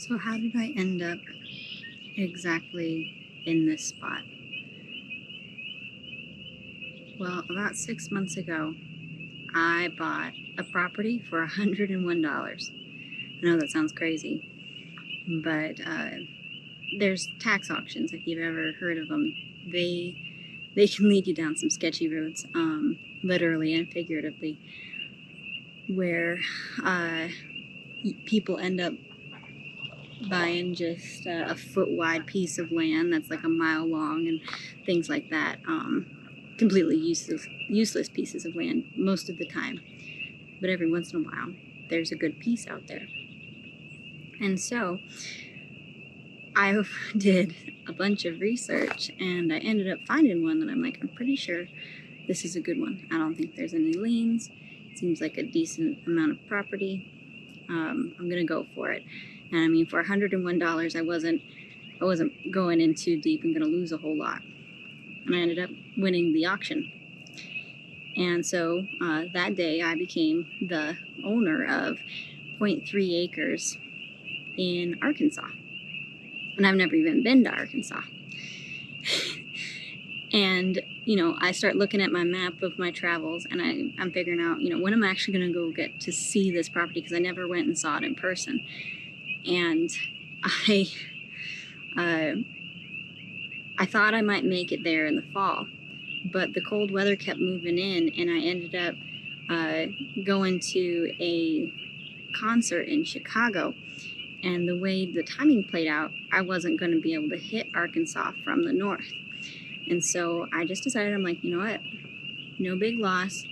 So how did I end up exactly in this spot? Well, about 6 months ago, I bought a property for $101. I know that sounds crazy, but there's tax auctions, if you've ever heard of them. They can lead you down some sketchy roads, literally and figuratively, where people end up buying just a foot wide piece of land that's like a mile long and things like that. Completely useless pieces of land most of the time, but every once in a while there's a good piece out there. And so I did a bunch of research and I ended up finding one that I'm like, I'm pretty sure this is a good one. I don't think there's any liens. It seems like a decent amount of property. I'm gonna go for it. And I mean, for $101, I wasn't going in too deep and gonna lose a whole lot. And I ended up winning the auction. And so that day I became the owner of 0.3 acres in Arkansas. And I've never even been to Arkansas. And, you know, I start looking at my map of my travels and I'm figuring out, you know, when I'm actually going to go get to see this property, because I never went and saw it in person. And I thought I might make it there in the fall, but the cold weather kept moving in and I ended up going to a concert in Chicago. And the way the timing played out, I wasn't going to be able to hit Arkansas from the north. And so I just decided, I'm like, you know what, no big loss.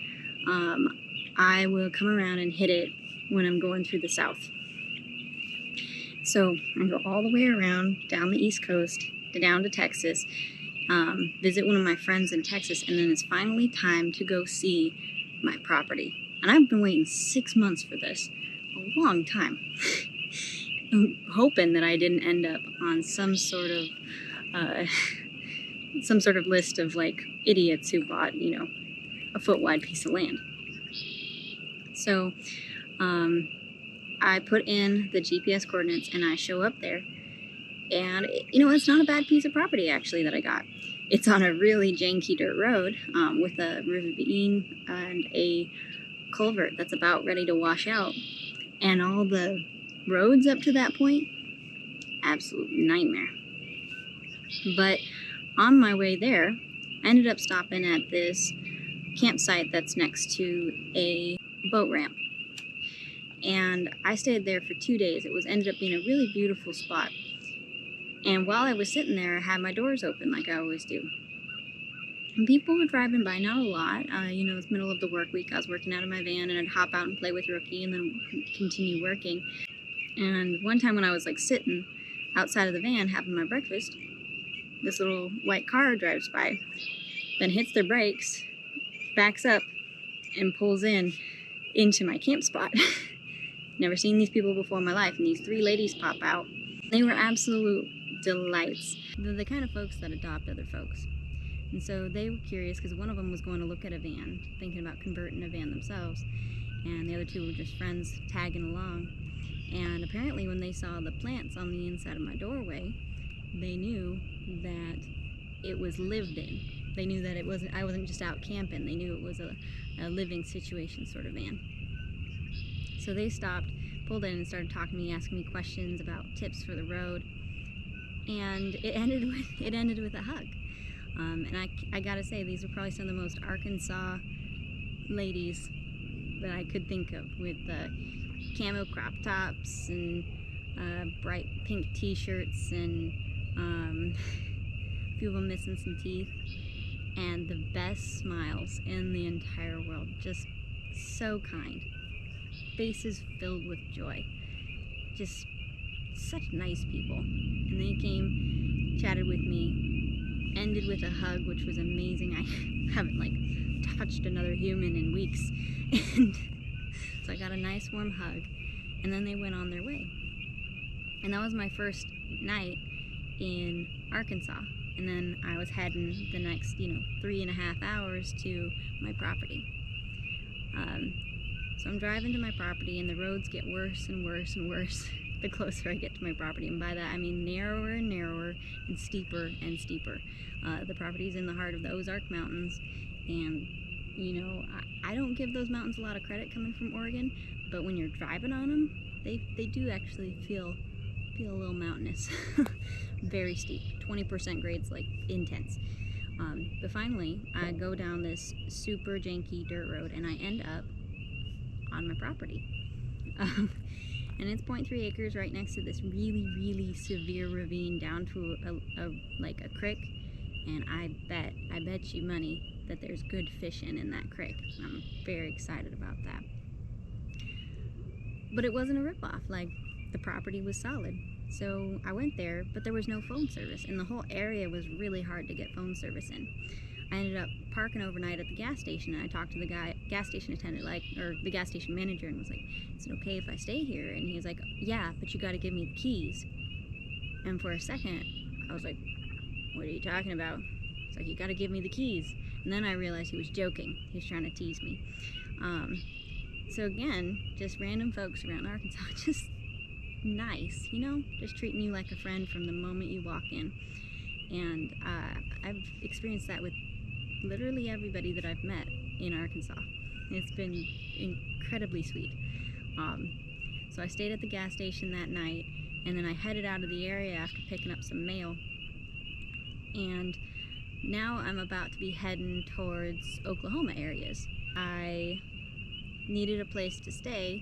I will come around and hit it when I'm going through the south. So I go all the way around down the East Coast, down to Texas, visit one of my friends in Texas, and then it's finally time to go see my property. And I've been waiting 6 months for this, a long time. I'm hoping that I didn't end up on some sort of list of like idiots who bought, you know, a foot wide piece of land. So I put in the GPS coordinates and I show up there, and you know, it's not a bad piece of property actually that I got. It's on a really janky dirt road with a ravine and a culvert that's about ready to wash out, and all the roads up to that point, absolute nightmare. But on my way there, I ended up stopping at this campsite that's next to a boat ramp. And I stayed there for 2 days. It ended up being a really beautiful spot. And while I was sitting there, I had my doors open like I always do. And people were driving by, not a lot. You know, it's middle of the work week. I was working out of my van and I'd hop out and play with Rookie and then continue working. And one time when I was like sitting outside of the van having my breakfast, this little white car drives by, then hits their brakes, backs up, and pulls into my camp spot. Never seen these people before in my life, and these 3 ladies pop out. They were absolute delights. They're the kind of folks that adopt other folks. And so they were curious because one of them was going to look at a van, thinking about converting a van themselves, and the other 2 were just friends tagging along. And apparently when they saw the plants on the inside of my doorway, they knew that it was lived in. They knew that I wasn't just out camping. They knew it was a living situation sort of van. So they stopped, pulled in and started talking to me, asking me questions about tips for the road. And it ended with a hug. And I gotta say, these were probably some of the most Arkansas ladies that I could think of, with camo crop tops and bright pink t-shirts and a few of them missing some teeth, and the best smiles in the entire world. Just so kind, faces filled with joy, just such nice people. And they came, chatted with me, ended with a hug, which was amazing. I haven't like touched another human in weeks, and so I got a nice warm hug, and then they went on their way. And that was my first night in Arkansas. And then I was heading the next, 3.5 hours to my property. So I'm driving to my property and the roads get worse and worse and worse. the closer I get to my property. And by that, I mean narrower and narrower and steeper and steeper. The property's in the heart of the Ozark Mountains, and you know, I don't give those mountains a lot of credit coming from Oregon, but when you're driving on them, they do actually feel a little mountainous. Very steep, 20% grades, like intense. But finally, I go down this super janky dirt road and I end up on my property. And it's 0.3 acres right next to this really, really severe ravine down to like a creek. And I bet you money that there's good fishing in that creek. I'm very excited about that. But it wasn't a ripoff. Like, the property was solid. So I went there, but there was no phone service, and the whole area was really hard to get phone service in. I ended up parking overnight at the gas station, and I talked to the gas station attendant, or the gas station manager, and was like, "Is it okay if I stay here?" And he was like, "Yeah, but you got to give me the keys." And for a second, I was like, "What are you talking about?" It's like, "You got to give me the keys." And then I realized he was joking. He was trying to tease me. So again, just random folks around Arkansas, just nice, you know, just treating you like a friend from the moment you walk in. And I've experienced that with literally everybody that I've met in Arkansas. It's been incredibly sweet. So I stayed at the gas station that night, and then I headed out of the area after picking up some mail. And now I'm about to be heading towards Oklahoma areas. I needed a place to stay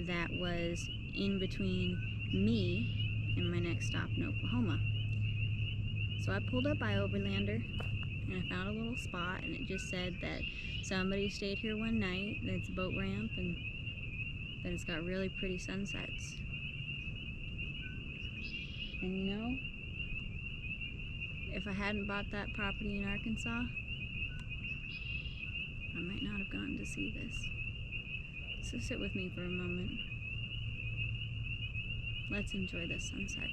that was in between me and my next stop in Oklahoma. So I pulled up by Overlander and I found a little spot, and it just said that somebody stayed here one night, that it's a boat ramp, and that it's got really pretty sunsets. And you know, if I hadn't bought that property in Arkansas, I might not have gotten to see this. So sit with me for a moment. Let's enjoy this sunset.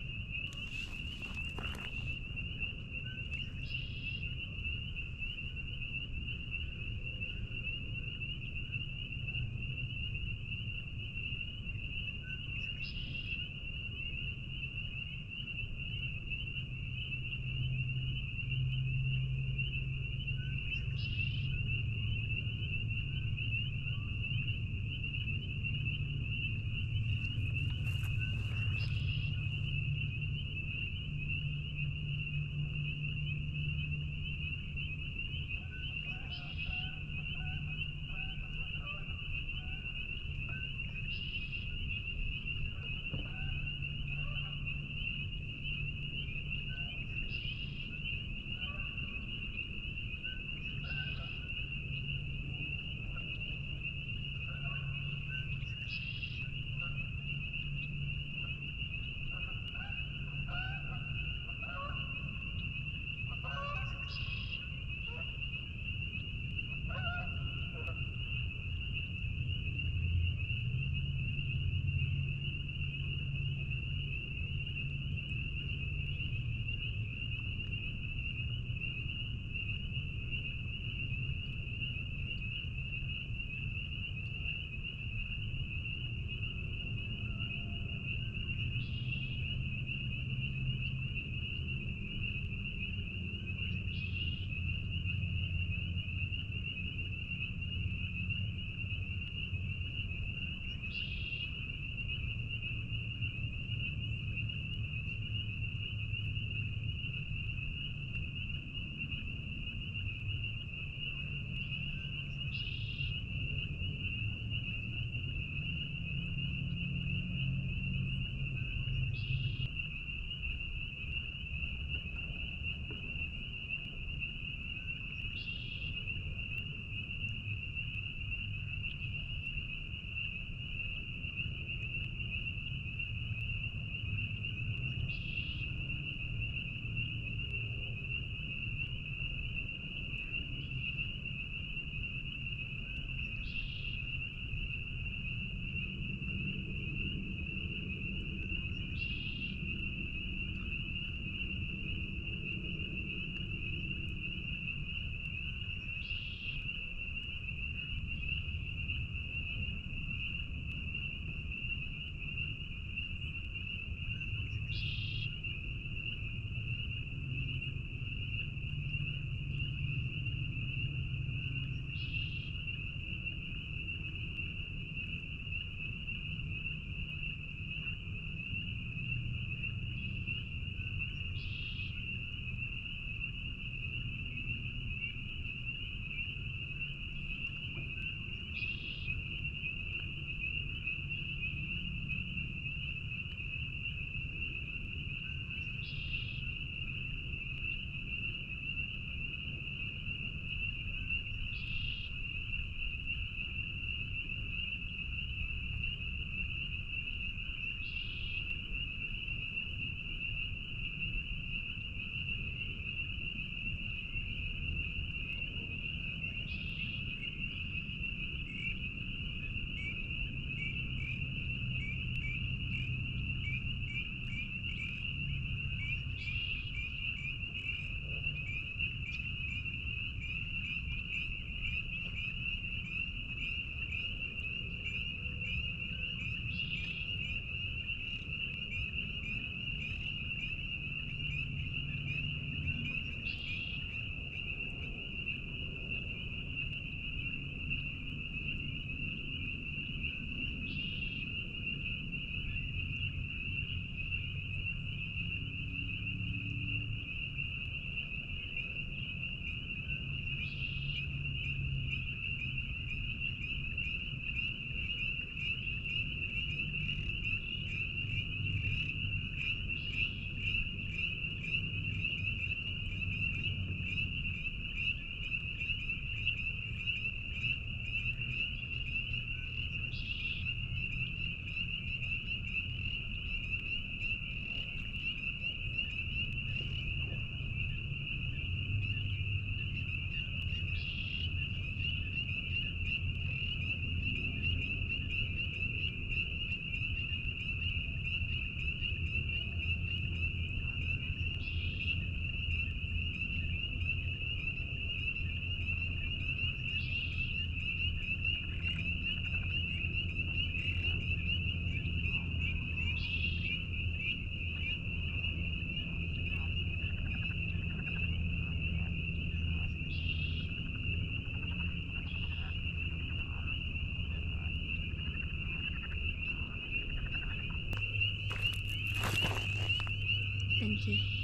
Thank you.